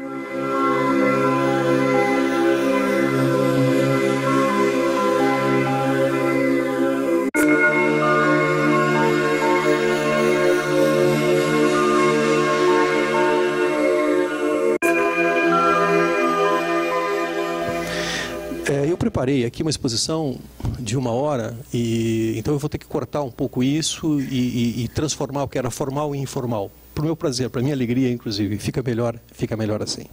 Eu preparei aqui uma exposição de 1 hora, então eu vou ter que cortar um pouco isso e transformar o que era formal em informal. Para o meu prazer, para a minha alegria, inclusive, fica melhor assim.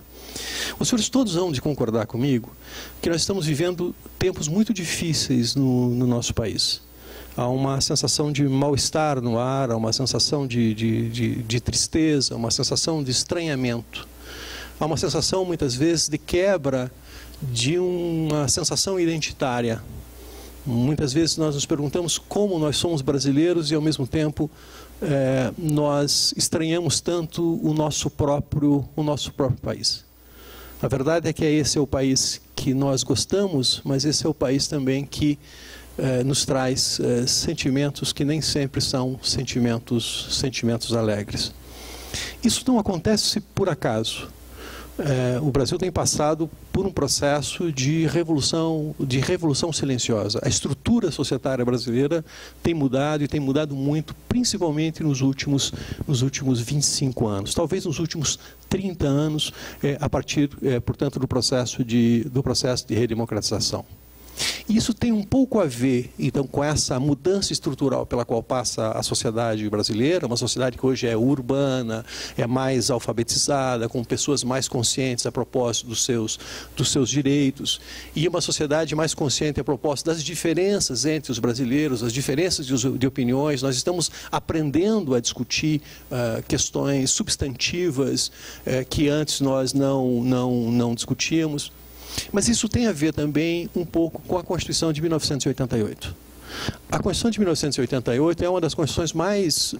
Os senhores todos vão de concordar comigo que nós estamos vivendo tempos muito difíceis no nosso país. Há uma sensação de mal-estar no ar, há uma sensação de tristeza, uma sensação de estranhamento. Há uma sensação, muitas vezes, de quebra de uma sensação identitária. Muitas vezes nós nos perguntamos como nós somos brasileiros e, ao mesmo tempo, nós estranhamos tanto o nosso próprio país. A verdade é que esse é o país que nós gostamos, mas esse é o país também que nos traz sentimentos que nem sempre são sentimentos alegres. Isso não acontece por acaso. O Brasil tem passado por um processo de revolução silenciosa. A estrutura societária brasileira tem mudado, e tem mudado muito, principalmente nos últimos 25 anos. Talvez nos últimos 30 anos, a partir, portanto, do processo de redemocratização. Isso tem um pouco a ver, então, com essa mudança estrutural pela qual passa a sociedade brasileira, uma sociedade que hoje é urbana, é mais alfabetizada, com pessoas mais conscientes a propósito dos seus direitos, e uma sociedade mais consciente a propósito das diferenças entre os brasileiros, as diferenças de opiniões. Nós estamos aprendendo a discutir questões substantivas que antes nós não discutíamos. Mas isso tem a ver também um pouco com a Constituição de 1988. A Constituição de 1988 é uma das constituições mais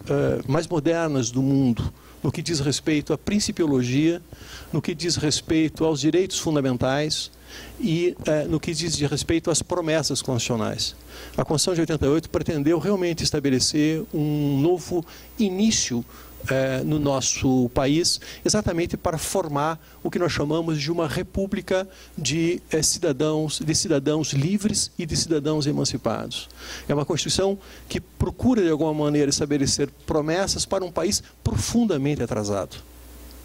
modernas do mundo, no que diz respeito à principiologia, no que diz respeito aos direitos fundamentais e no que diz respeito às promessas constitucionais. A Constituição de 88 pretendeu realmente estabelecer um novo início no nosso país, exatamente para formar o que nós chamamos de uma república de cidadãos livres e de cidadãos emancipados. É uma Constituição que procura, de alguma maneira, estabelecer promessas para um país profundamente atrasado.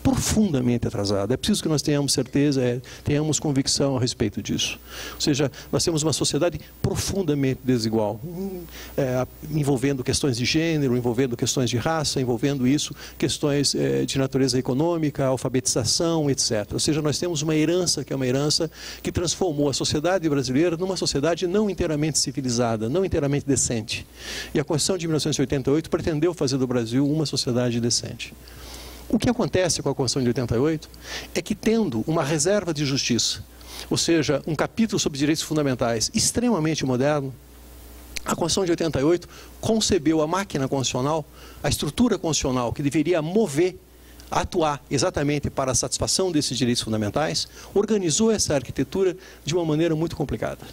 Profundamente atrasado. É preciso que nós tenhamos certeza, tenhamos convicção a respeito disso. Ou seja, nós temos uma sociedade profundamente desigual, envolvendo questões de gênero, envolvendo questões de raça, envolvendo isso, questões de natureza econômica, alfabetização, etc. Ou seja, nós temos uma herança que é uma herança que transformou a sociedade brasileira numa sociedade não inteiramente civilizada, não inteiramente decente. E a Constituição de 1988 pretendeu fazer do Brasil uma sociedade decente. O que acontece com a Constituição de 88 é que, tendo uma reserva de justiça, ou seja, um capítulo sobre direitos fundamentais extremamente moderno, a Constituição de 88 concebeu a máquina constitucional, a estrutura constitucional que deveria atuar exatamente para a satisfação desses direitos fundamentais, organizou essa arquitetura de uma maneira muito complicada.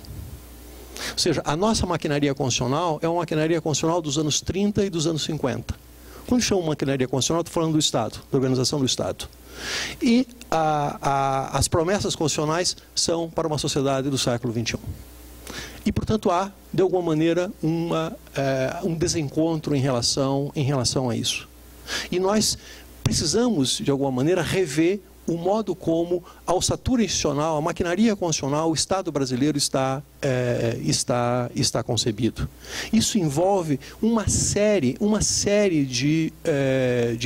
Ou seja, a nossa maquinaria constitucional é uma maquinaria constitucional dos anos 30 e dos anos 50. Quando chamo maquinaria constitucional, estou falando do Estado, da organização do Estado. E as promessas constitucionais são para uma sociedade do século XXI. E, portanto, há, de alguma maneira, um desencontro em relação a isso. E nós precisamos, de alguma maneira, rever o modo como a ossatura institucional, a maquinaria constitucional, o Estado brasileiro está concebido. Isso envolve uma série de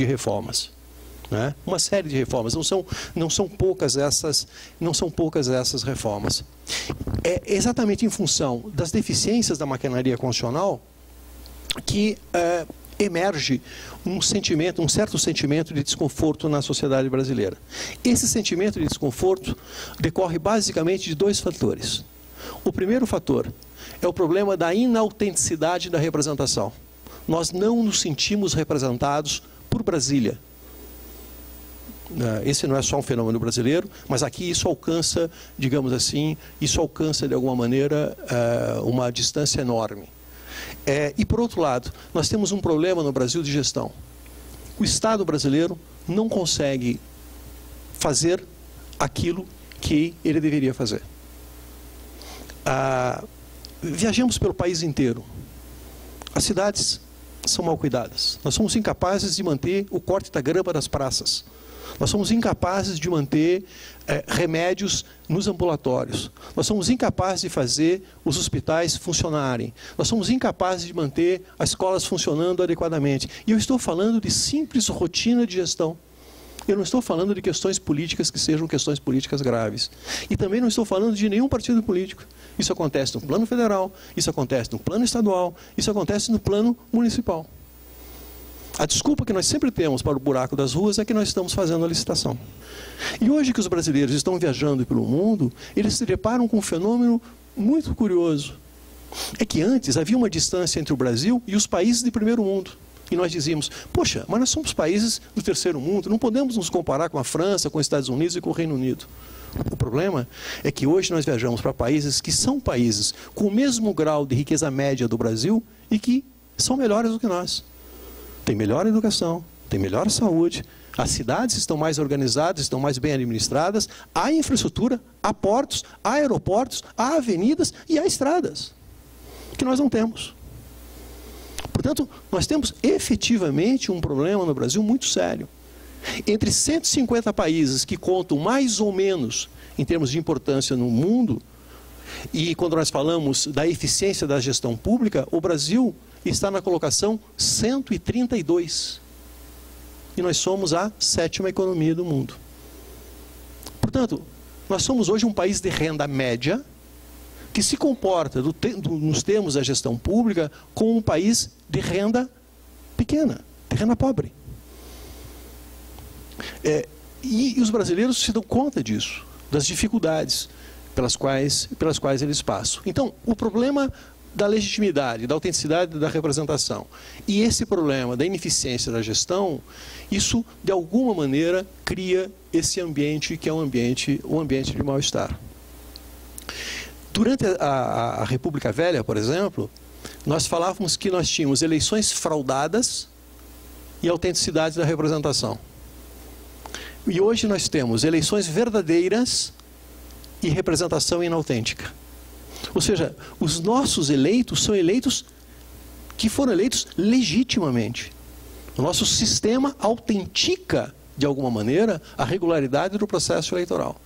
reformas. Né? Uma série de reformas. Não são poucas essas reformas. É exatamente em função das deficiências da maquinaria constitucional que emerge um certo sentimento de desconforto na sociedade brasileira. Esse sentimento de desconforto decorre basicamente de dois fatores. O primeiro fator é o problema da inautenticidade da representação. Nós não nos sentimos representados por Brasília. Esse não é só um fenômeno brasileiro, mas aqui isso alcança, digamos assim, de alguma maneira uma distância enorme. E, por outro lado, nós temos um problema no Brasil de gestão. O Estado brasileiro não consegue fazer aquilo que ele deveria fazer. Viajamos pelo país inteiro. As cidades são mal cuidadas. Nós somos incapazes de manter o corte da grama das praças. Nós somos incapazes de manter remédios nos ambulatórios. Nós somos incapazes de fazer os hospitais funcionarem. Nós somos incapazes de manter as escolas funcionando adequadamente. E eu estou falando de simples rotina de gestão. Eu não estou falando de questões políticas que sejam questões políticas graves. E também não estou falando de nenhum partido político. Isso acontece no plano federal, isso acontece no plano estadual, isso acontece no plano municipal. A desculpa que nós sempre temos para o buraco das ruas é que nós estamos fazendo a licitação. E hoje que os brasileiros estão viajando pelo mundo, eles se deparam com um fenômeno muito curioso. É que antes havia uma distância entre o Brasil e os países de primeiro mundo. E nós dizíamos, poxa, mas nós somos países do terceiro mundo, não podemos nos comparar com a França, com os Estados Unidos e com o Reino Unido. O problema é que hoje nós viajamos para países que são países com o mesmo grau de riqueza média do Brasil e que são melhores do que nós. Tem melhor educação, tem melhor saúde, as cidades estão mais organizadas, estão mais bem administradas, há infraestrutura, há portos, há aeroportos, há avenidas e há estradas, que nós não temos. Portanto, nós temos efetivamente um problema no Brasil muito sério. Entre 150 países que contam mais ou menos em termos de importância no mundo, e quando nós falamos da eficiência da gestão pública, o Brasil está na colocação 132. E nós somos a 7ª economia do mundo. Portanto, nós somos hoje um país de renda média, que se comporta, nos termos da gestão pública, como um país de renda pequena, de renda pobre. E os brasileiros se dão conta disso, das dificuldades pelas quais eles passam. Então, o problema da legitimidade, da autenticidade da representação e esse problema da ineficiência da gestão, isso, de alguma maneira, cria esse ambiente que é um ambiente de mal-estar. Durante a República Velha, por exemplo, nós falávamos que nós tínhamos eleições fraudadas e autenticidade da representação. E hoje nós temos eleições verdadeiras e representação inautêntica. Ou seja, os nossos eleitos são eleitos que foram eleitos legitimamente. O nosso sistema autentica, de alguma maneira, a regularidade do processo eleitoral.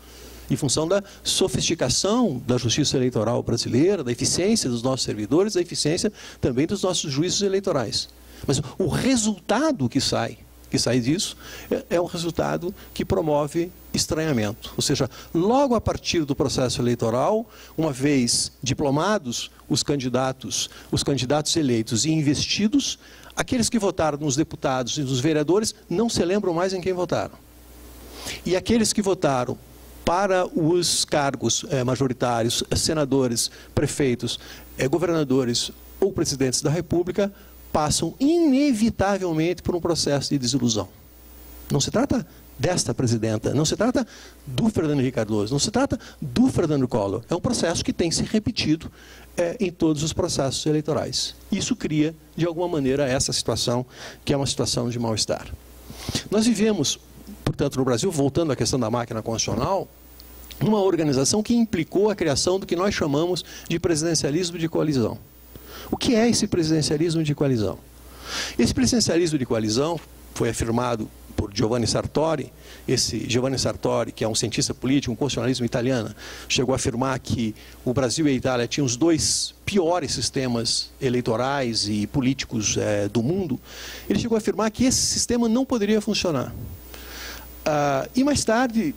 Em função da sofisticação da justiça eleitoral brasileira, da eficiência dos nossos servidores, da eficiência também dos nossos juízes eleitorais. Mas o resultado que sai disso é um resultado que promove estranhamento. Ou seja, logo a partir do processo eleitoral, uma vez diplomados os candidatos eleitos e investidos, aqueles que votaram nos deputados e nos vereadores não se lembram mais em quem votaram. E aqueles que votaram para os cargos majoritários, senadores, prefeitos, governadores ou presidentes da República, passam inevitavelmente por um processo de desilusão. Não se trata desta presidenta, não se trata do Fernando Henrique Cardoso, não se trata do Fernando Collor. É um processo que tem se repetido em todos os processos eleitorais. Isso cria, de alguma maneira, essa situação, que é uma situação de mal-estar. Nós vivemos, portanto, no Brasil, voltando à questão da máquina constitucional, uma organização que implicou a criação do que nós chamamos de presidencialismo de coalizão. O que é esse presidencialismo de coalizão? Esse presidencialismo de coalizão foi afirmado por Giovanni Sartori. Esse Giovanni Sartori, que é um cientista político, um constitucionalismo italiano, chegou a afirmar que o Brasil e a Itália tinham os dois piores sistemas eleitorais e políticos do mundo. Ele chegou a afirmar que esse sistema não poderia funcionar. E mais tarde,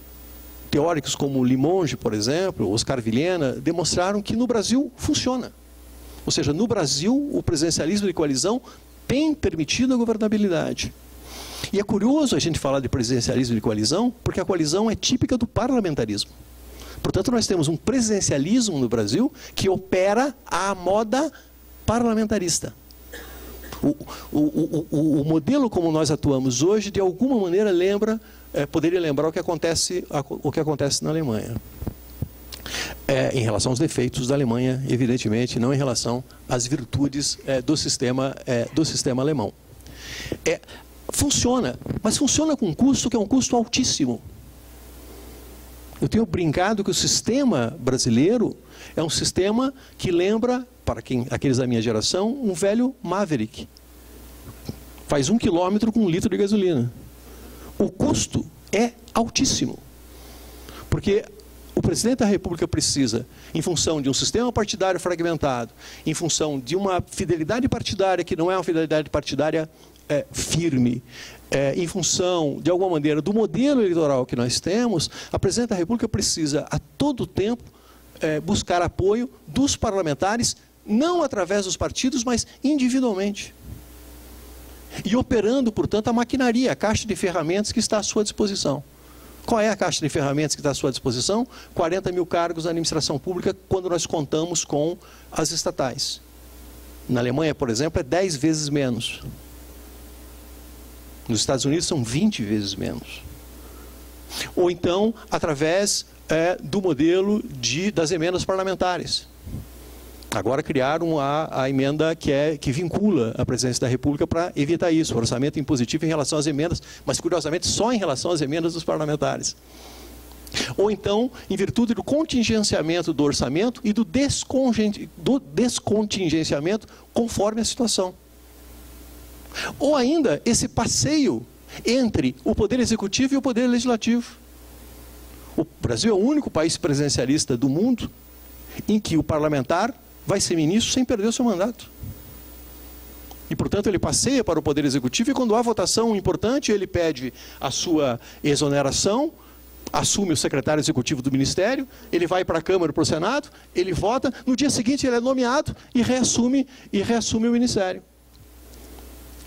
teóricos como Limonge, por exemplo, Oscar Vilhena, demonstraram que no Brasil funciona. Ou seja, no Brasil, o presidencialismo de coalizão tem permitido a governabilidade. E é curioso a gente falar de presidencialismo de coalizão, porque a coalizão é típica do parlamentarismo. Portanto, nós temos um presidencialismo no Brasil que opera à moda parlamentarista. O modelo como nós atuamos hoje, de alguma maneira, poderia lembrar o que acontece na Alemanha. Em relação aos defeitos da Alemanha, evidentemente, não em relação às virtudes do sistema alemão. Funciona, mas funciona com um custo que é um custo altíssimo. Eu tenho brincado que o sistema brasileiro é um sistema que lembra, para aqueles da minha geração, um velho Maverick. Faz 1 quilômetro com 1 litro de gasolina. O custo é altíssimo. Porque o presidente da República precisa, em função de um sistema partidário fragmentado, em função de uma fidelidade partidária que não é uma fidelidade partidária firme, em função, de alguma maneira, do modelo eleitoral que nós temos, a presidente da República precisa, a todo tempo, buscar apoio dos parlamentares, não através dos partidos, mas individualmente. E operando, portanto, a maquinaria, a caixa de ferramentas que está à sua disposição. Qual é a caixa de ferramentas que está à sua disposição? 40 mil cargos na administração pública, quando nós contamos com as estatais. Na Alemanha, por exemplo, é 10 vezes menos. Nos Estados Unidos são 20 vezes menos. Ou então, através do modelo das emendas parlamentares. Agora criaram a emenda que vincula a presidência da República para evitar isso, o orçamento impositivo em relação às emendas, mas curiosamente só em relação às emendas dos parlamentares. Ou então, em virtude do contingenciamento do orçamento e do descontingenciamento conforme a situação. Ou ainda, esse passeio entre o Poder Executivo e o Poder Legislativo. O Brasil é o único país presidencialista do mundo em que o parlamentar vai ser ministro sem perder o seu mandato. E, portanto, ele passeia para o Poder Executivo e, quando há votação importante, ele pede a sua exoneração, assume o secretário executivo do Ministério, ele vai para a Câmara, para o Senado, ele vota, no dia seguinte ele é nomeado e reassume o Ministério.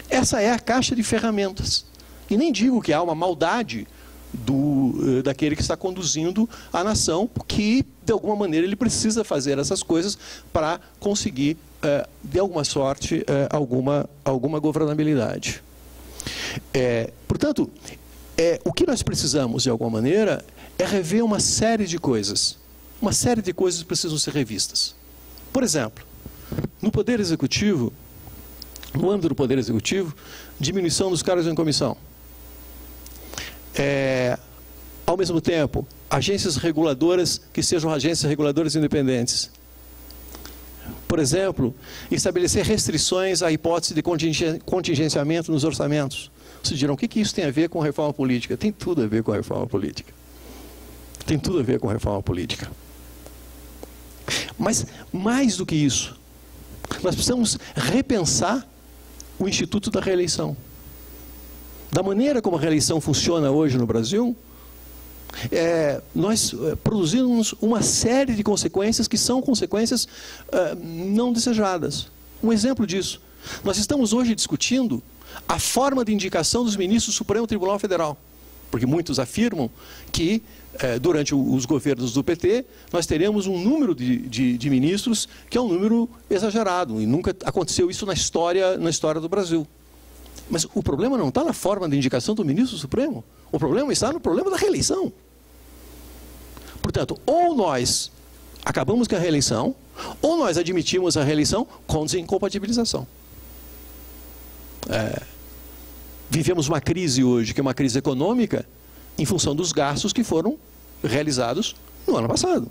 Essa é a caixa de ferramentas. E nem digo que há uma maldade daquele que está conduzindo a nação, que, de alguma maneira, ele precisa fazer essas coisas para conseguir, de alguma sorte, alguma governabilidade. Portanto, o que nós precisamos, de alguma maneira, é rever uma série de coisas. Uma série de coisas precisam ser revistas. Por exemplo, no Poder Executivo, no âmbito do Poder Executivo, diminuição dos cargos em comissão. Ao mesmo tempo, agências reguladoras que sejam agências reguladoras independentes. Por exemplo, estabelecer restrições à hipótese de contingenciamento nos orçamentos. Vocês dirão, o que isso tem a ver com reforma política? Tem tudo a ver com a reforma política. Tem tudo a ver com a reforma política. Mas, mais do que isso, nós precisamos repensar o Instituto da Reeleição. Da maneira como a reeleição funciona hoje no Brasil, nós produzimos uma série de consequências que são consequências não desejadas. Um exemplo disso, nós estamos hoje discutindo a forma de indicação dos ministros do Supremo Tribunal Federal, porque muitos afirmam que durante os governos do PT nós teremos um número de ministros que é um número exagerado, e nunca aconteceu isso na história do Brasil. Mas o problema não está na forma de indicação do ministro Supremo. O problema está no problema da reeleição. Portanto, ou nós acabamos com a reeleição, ou nós admitimos a reeleição com desincompatibilização. Vivemos uma crise hoje, que é uma crise econômica, em função dos gastos que foram realizados no ano passado.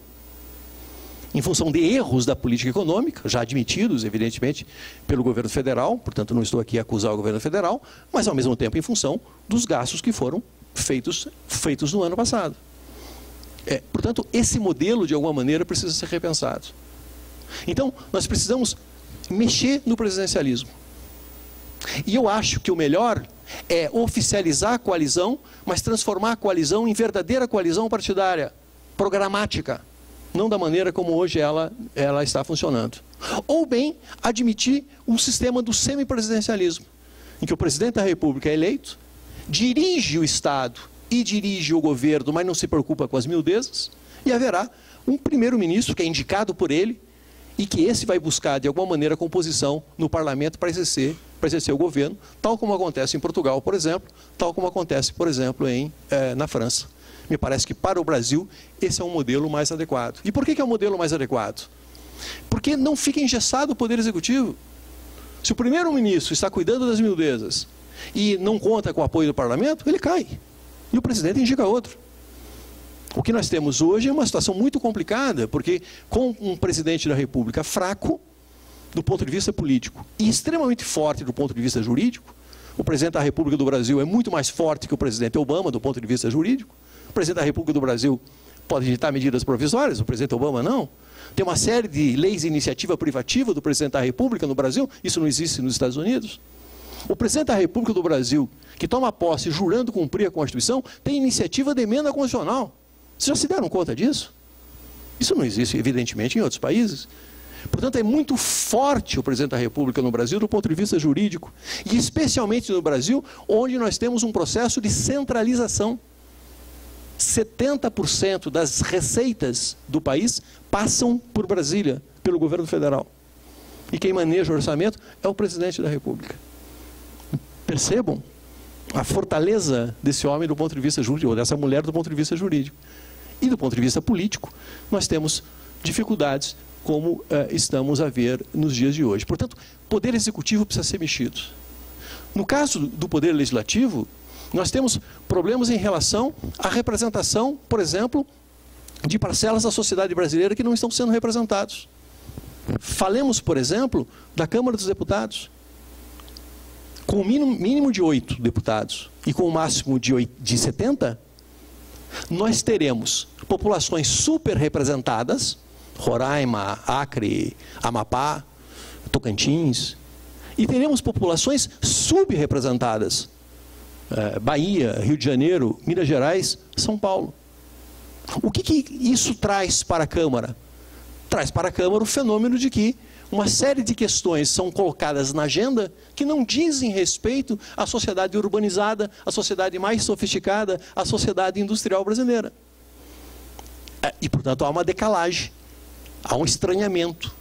Em função de erros da política econômica, já admitidos, evidentemente, pelo governo federal, portanto não estou aqui a acusar o governo federal, mas ao mesmo tempo em função dos gastos que foram feitos no ano passado. Portanto, esse modelo, de alguma maneira, precisa ser repensado. Então, nós precisamos mexer no presidencialismo. E eu acho que o melhor é oficializar a coalizão, mas transformar a coalizão em verdadeira coalizão partidária, programática. Não da maneira como hoje ela está funcionando. Ou bem, admitir um sistema do semipresidencialismo, em que o presidente da República é eleito, dirige o Estado e dirige o governo, mas não se preocupa com as miudezas, e haverá um primeiro-ministro que é indicado por ele, e que esse vai buscar, de alguma maneira, composição no parlamento para exercer o governo, tal como acontece em Portugal, por exemplo, tal como acontece, por exemplo, na França. Me parece que para o Brasil esse é um modelo mais adequado. E por que é um modelo mais adequado? Porque não fica engessado o Poder Executivo. Se o primeiro-ministro está cuidando das miudezas e não conta com o apoio do parlamento, ele cai. E o presidente indica outro. O que nós temos hoje é uma situação muito complicada, porque com um presidente da República fraco, do ponto de vista político, e extremamente forte do ponto de vista jurídico, o presidente da República do Brasil é muito mais forte que o presidente Obama do ponto de vista jurídico. O presidente da República do Brasil pode editar medidas provisórias, o presidente Obama não. Tem uma série de leis de iniciativa privativa do presidente da República no Brasil, isso não existe nos Estados Unidos. O presidente da República do Brasil, que toma posse jurando cumprir a Constituição, tem iniciativa de emenda constitucional. Vocês já se deram conta disso? Isso não existe, evidentemente, em outros países. Portanto, é muito forte o presidente da República no Brasil do ponto de vista jurídico, e especialmente no Brasil, onde nós temos um processo de centralização. 70% das receitas do país passam por Brasília, pelo governo federal. E quem maneja o orçamento é o presidente da República. Percebam a fortaleza desse homem do ponto de vista jurídico, ou dessa mulher do ponto de vista jurídico. E do ponto de vista político, nós temos dificuldades como estamos a ver nos dias de hoje. Portanto, o poder executivo precisa ser mexido. No caso do poder legislativo, nós temos problemas em relação à representação, por exemplo, de parcelas da sociedade brasileira que não estão sendo representados. Falemos, por exemplo, da Câmara dos Deputados. Com o mínimo de 8 deputados e com o máximo de 70, nós teremos populações super representadas, Roraima, Acre, Amapá, Tocantins, e teremos populações subrepresentadas, Bahia, Rio de Janeiro, Minas Gerais, São Paulo. O que isso traz para a Câmara? Traz para a Câmara o fenômeno de que uma série de questões são colocadas na agenda que não dizem respeito à sociedade urbanizada, à sociedade mais sofisticada, à sociedade industrial brasileira. E, portanto, há uma decalagem, há um estranhamento,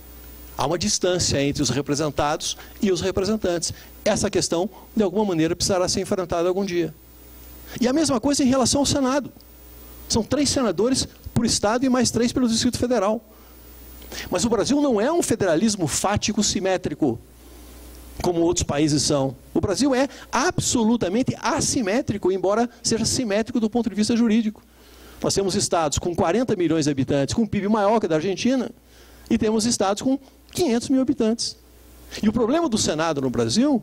há uma distância entre os representados e os representantes. Essa questão, de alguma maneira, precisará ser enfrentada algum dia. E a mesma coisa em relação ao Senado. São 3 senadores por Estado e mais 3 pelo Distrito Federal. Mas o Brasil não é um federalismo fático simétrico, como outros países são. O Brasil é absolutamente assimétrico, embora seja simétrico do ponto de vista jurídico. Nós temos estados com 40 milhões de habitantes, com um PIB maior que o da Argentina, e temos estados com 500 mil habitantes. E o problema do Senado no Brasil,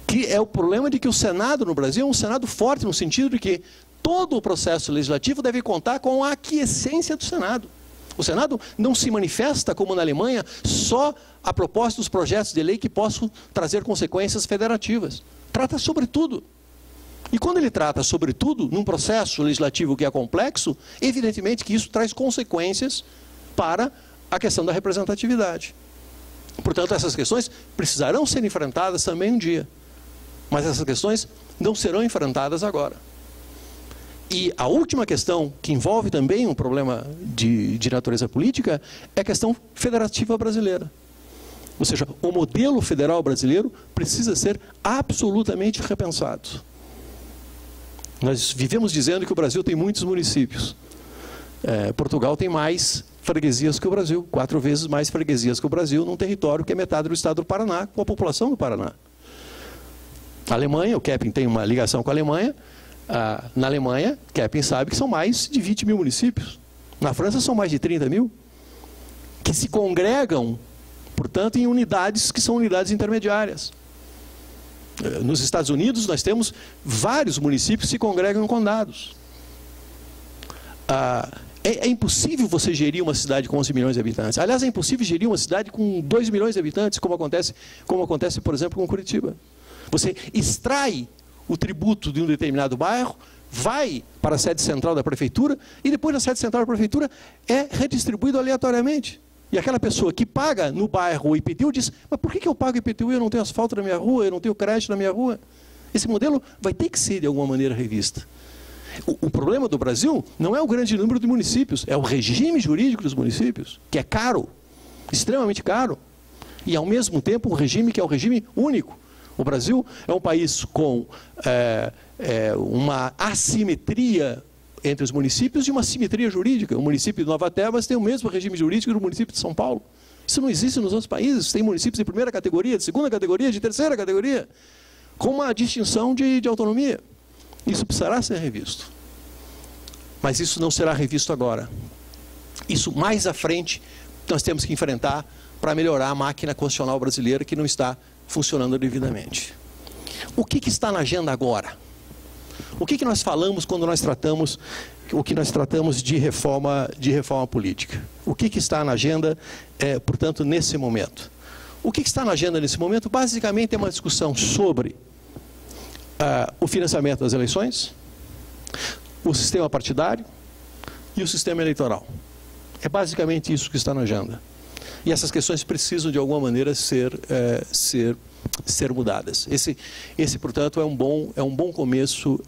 que é o problema de que o Senado no Brasil é um Senado forte, no sentido de que todo o processo legislativo deve contar com a aquiescência do Senado. O Senado não se manifesta, como na Alemanha, só a propósito dos projetos de lei que possam trazer consequências federativas. Trata sobre tudo. E quando ele trata sobre tudo, num processo legislativo que é complexo, evidentemente que isso traz consequências para a questão da representatividade. Portanto, essas questões precisarão ser enfrentadas também um dia. Mas essas questões não serão enfrentadas agora. E a última questão, que envolve também um problema de natureza política, é a questão federativa brasileira. Ou seja, o modelo federal brasileiro precisa ser absolutamente repensado. Nós vivemos dizendo que o Brasil tem muitos municípios. Portugal tem mais freguesias que o Brasil, 4 vezes mais freguesias que o Brasil, num território que é metade do estado do Paraná, com a população do Paraná. A Alemanha, o Kepping tem uma ligação com a Alemanha. Na Alemanha, Kepping sabe que são mais de 20 mil municípios. Na França são mais de 30 mil, que se congregam, portanto, em unidades que são unidades intermediárias. Nos Estados Unidos, nós temos vários municípios que se congregam em condados. É impossível você gerir uma cidade com 11 milhões de habitantes. Aliás, é impossível gerir uma cidade com 2 milhões de habitantes, como acontece, por exemplo, com Curitiba. Você extrai o tributo de um determinado bairro, vai para a sede central da prefeitura, e depois na sede central da prefeitura é redistribuído aleatoriamente. E aquela pessoa que paga no bairro o IPTU diz, mas por que eu pago IPTU e eu não tenho asfalto na minha rua, eu não tenho crédito na minha rua? Esse modelo vai ter que ser, de alguma maneira, revista. O problema do Brasil não é o grande número de municípios, é o regime jurídico dos municípios, que é caro, extremamente caro, e ao mesmo tempo um regime que é um regime único. O Brasil é um país com uma assimetria entre os municípios e uma simetria jurídica. O município de Nova Tebas tem o mesmo regime jurídico do município de São Paulo. Isso não existe nos outros países. Tem municípios de primeira categoria, de segunda categoria, de terceira categoria, com uma distinção de autonomia. Isso precisará ser revisto. Mas isso não será revisto agora. Isso mais à frente nós temos que enfrentar para melhorar a máquina constitucional brasileira que não está funcionando devidamente. O que está na agenda agora? O que nós falamos quando nós tratamos de reforma política? O que está na agenda, portanto, nesse momento? O que está na agenda nesse momento, basicamente, é uma discussão sobre o financiamento das eleições, o sistema partidário e o sistema eleitoral. É basicamente isso que está na agenda. E essas questões precisam, de alguma maneira, ser mudadas. Esse, portanto, é um bom começo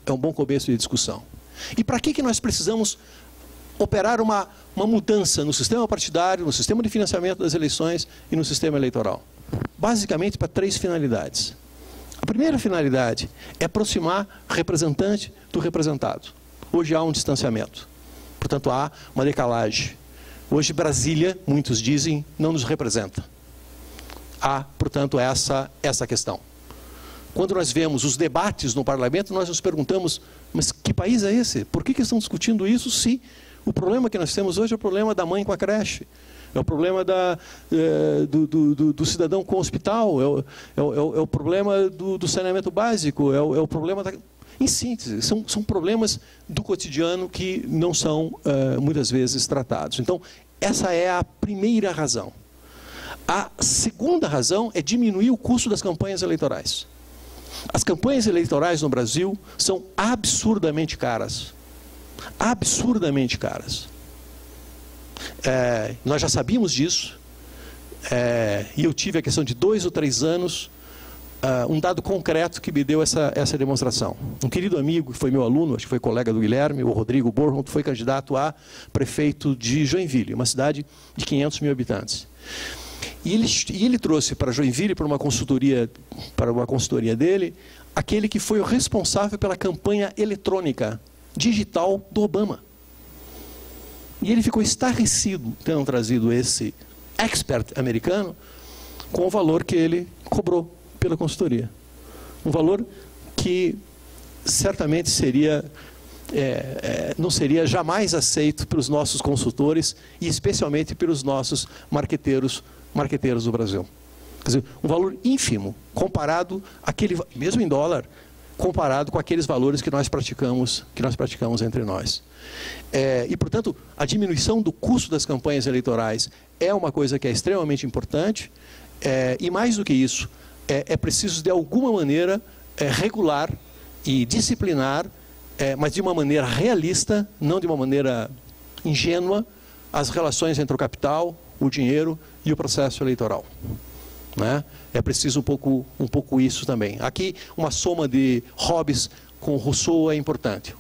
de discussão. E para que nós precisamos operar uma mudança no sistema partidário, no sistema de financiamento das eleições e no sistema eleitoral? Basicamente para 3 finalidades. A primeira finalidade é aproximar representante do representado. Hoje há um distanciamento. Portanto, há uma decalagem. Hoje, Brasília, muitos dizem, não nos representa. Há, portanto, essa questão. Quando nós vemos os debates no parlamento, nós nos perguntamos, mas que país é esse? Por que estão discutindo isso se o problema que nós temos hoje é o problema da mãe com a creche? É o problema do cidadão com o hospital? É o problema do saneamento básico? É o problema da... Em síntese, são problemas do cotidiano que não são, muitas vezes, tratados. Então, essa é a primeira razão. A segunda razão é diminuir o custo das campanhas eleitorais. As campanhas eleitorais no Brasil são absurdamente caras. Absurdamente caras. Nós já sabíamos disso, e eu tive a questão de 2 ou 3 anos, um dado concreto que me deu essa demonstração. Um querido amigo, que foi meu aluno, acho que foi colega do Guilherme, o Rodrigo Borron, foi candidato a prefeito de Joinville, uma cidade de 500 mil habitantes. E ele trouxe para Joinville, para uma consultoria dele, aquele que foi o responsável pela campanha eletrônica digital do Obama. E ele ficou estarrecido tendo trazido esse expert americano com o valor que ele cobrou pela consultoria. Um valor que certamente não seria jamais aceito pelos nossos consultores e especialmente pelos nossos marqueteiros do Brasil. Quer dizer, um valor ínfimo comparado mesmo em dólar, comparado com aqueles valores que nós praticamos entre nós. E, portanto, a diminuição do custo das campanhas eleitorais é uma coisa que é extremamente importante, e mais do que isso, é preciso, de alguma maneira, regular e disciplinar, mas de uma maneira realista, não de uma maneira ingênua, as relações entre o capital, o dinheiro e o processo eleitoral. Né? É preciso um pouco isso também. Aqui, uma soma de Hobbes com Rousseau é importante.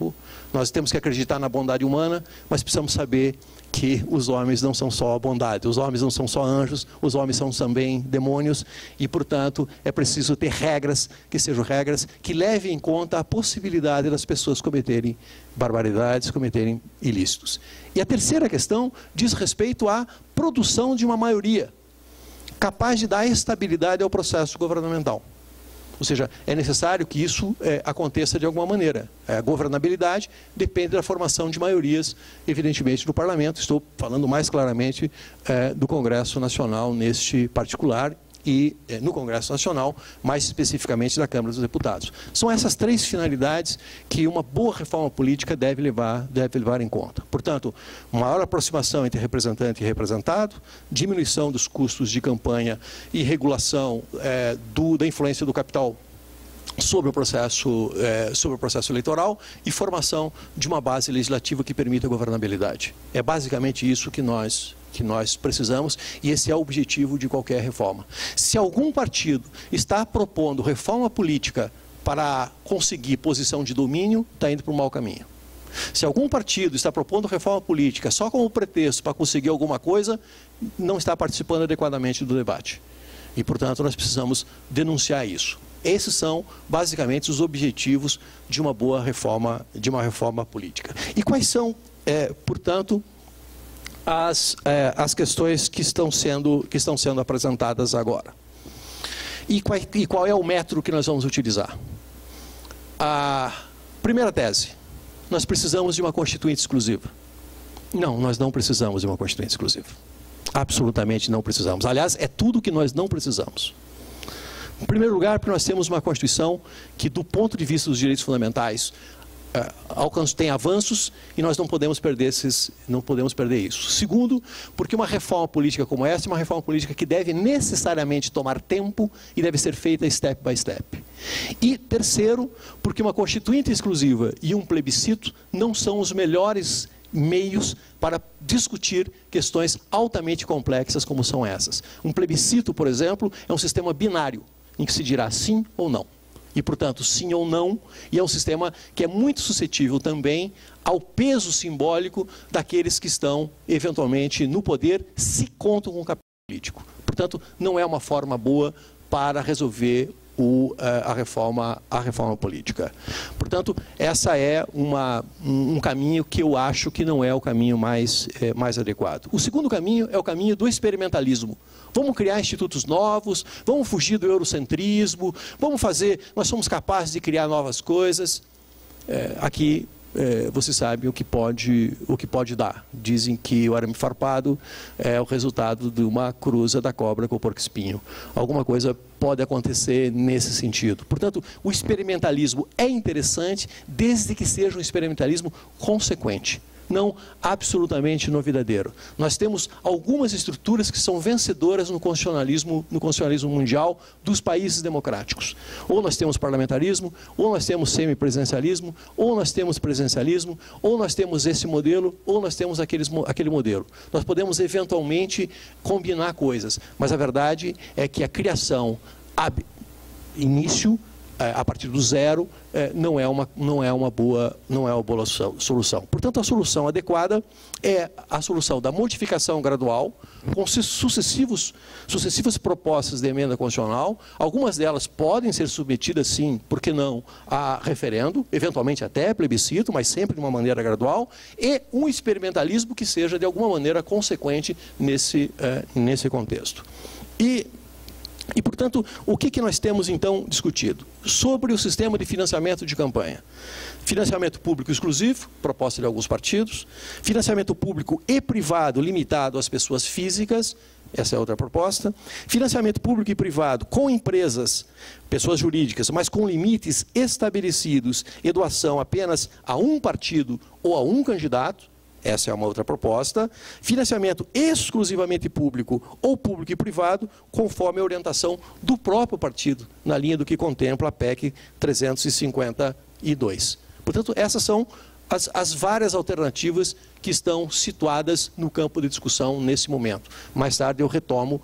Nós temos que acreditar na bondade humana, mas precisamos saber que os homens não são só a bondade, os homens não são só anjos, os homens são também demônios, e, portanto, é preciso ter regras que sejam regras que levem em conta a possibilidade das pessoas cometerem barbaridades, cometerem ilícitos. E a terceira questão diz respeito à produção de uma maioria capaz de dar estabilidade ao processo governamental. Ou seja, é necessário que isso aconteça de alguma maneira. A governabilidade depende da formação de maiorias, evidentemente, do Parlamento. Estou falando mais claramente do Congresso Nacional neste particular e no Congresso Nacional, mais especificamente da Câmara dos Deputados. São essas 3 finalidades que uma boa reforma política deve levar em conta. Portanto, maior aproximação entre representante e representado, diminuição dos custos de campanha e regulação da influência do capital sobre o processo eleitoral e formação de uma base legislativa que permita a governabilidade. É basicamente isso que nós precisamos, e esse é o objetivo de qualquer reforma. Se algum partido está propondo reforma política para conseguir posição de domínio, está indo para um mau caminho. Se algum partido está propondo reforma política só como pretexto para conseguir alguma coisa, não está participando adequadamente do debate. E, portanto, nós precisamos denunciar isso. Esses são, basicamente, os objetivos de uma boa reforma, política. E quais são, portanto, as questões que estão sendo apresentadas agora? E qual é o método que nós vamos utilizar? A primeira tese. nós precisamos de uma Constituinte exclusiva. Não, nós não precisamos de uma Constituinte exclusiva. Absolutamente não precisamos. Aliás, é tudo que nós não precisamos. Em primeiro lugar, porque nós temos uma Constituição que, do ponto de vista dos direitos fundamentais, tem avanços e nós não podemos perder isso. Segundo, porque uma reforma política como essa é uma reforma política que deve necessariamente tomar tempo e deve ser feita step by step. E terceiro, porque uma Constituinte exclusiva e um plebiscito não são os melhores meios para discutir questões altamente complexas como são essas. Um plebiscito, por exemplo, é um sistema binário, em que se dirá sim ou não. E, portanto, sim ou não, e é um sistema que é muito suscetível também ao peso simbólico daqueles que estão, eventualmente, no poder, se contam com o capital político. Portanto, não é uma forma boa para resolver a reforma política. Portanto, essa é um caminho que eu acho que não é o caminho mais adequado. O segundo caminho é o caminho do experimentalismo. Vamos criar institutos novos, vamos fugir do eurocentrismo, nós somos capazes de criar novas coisas. Aqui você sabe o que pode dar. Dizem que o arame farpado é o resultado de uma cruza da cobra com o porco-espinho. Alguma coisa pode acontecer nesse sentido. Portanto, o experimentalismo é interessante desde que seja um experimentalismo consequente, não absolutamente novidadeiro. Nós temos algumas estruturas que são vencedoras no constitucionalismo mundial dos países democráticos. Ou nós temos parlamentarismo, ou nós temos semipresidencialismo, ou nós temos presidencialismo, ou nós temos esse modelo, ou nós temos aquele modelo. Nós podemos eventualmente combinar coisas, mas a verdade é que a criação início a partir do zero, não é uma boa solução. Portanto, a solução adequada é a solução da modificação gradual, com sucessivas propostas de emenda constitucional. Algumas delas podem ser submetidas, sim, por que não, a referendo, eventualmente até plebiscito, mas sempre de uma maneira gradual, e um experimentalismo que seja, de alguma maneira, consequente nesse contexto. E, portanto, o que nós temos, então, discutido? Sobre o sistema de financiamento de campanha. Financiamento público exclusivo, proposta de alguns partidos. Financiamento público e privado limitado às pessoas físicas, essa é outra proposta. Financiamento público e privado com empresas, pessoas jurídicas, mas com limites estabelecidos e doação apenas a um partido ou a um candidato. Essa é uma outra proposta. Financiamento exclusivamente público ou público e privado, conforme a orientação do próprio partido, na linha do que contempla a PEC 352. Portanto, essas são as várias alternativas que estão situadas no campo de discussão nesse momento. Mais tarde eu retomo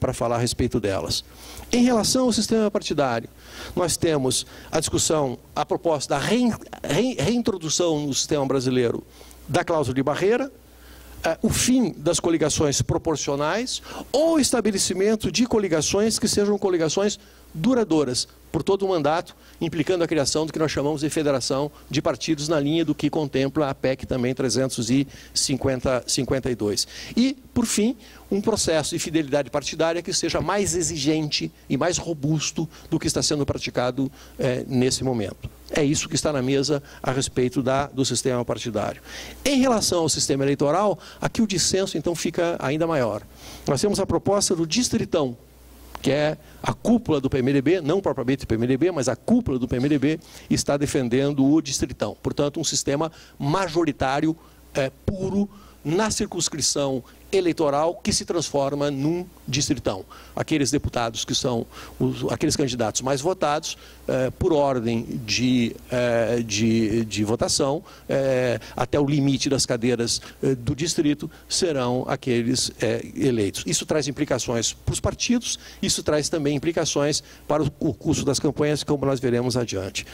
para falar a respeito delas. Em relação ao sistema partidário, nós temos a discussão, a proposta da reintrodução no sistema brasileiro da cláusula de barreira, o fim das coligações proporcionais ou estabelecimento de coligações que sejam coligações duradouras, por todo o mandato, implicando a criação do que nós chamamos de federação de partidos na linha do que contempla a PEC também 352. E, por fim, um processo de fidelidade partidária que seja mais exigente e mais robusto do que está sendo praticado nesse momento. É isso que está na mesa a respeito do sistema partidário. Em relação ao sistema eleitoral, aqui o dissenso, então, fica ainda maior. Nós temos a proposta do distritão, que é a cúpula do PMDB, não propriamente o PMDB, mas a cúpula do PMDB está defendendo o distritão. Portanto, um sistema majoritário puro na circunscrição eleitoral que se transforma num distritão. Aqueles deputados que são aqueles candidatos mais votados, por ordem de votação, até o limite das cadeiras do distrito, serão aqueles eleitos. Isso traz implicações para os partidos, isso traz também implicações para o curso das campanhas, como nós veremos adiante.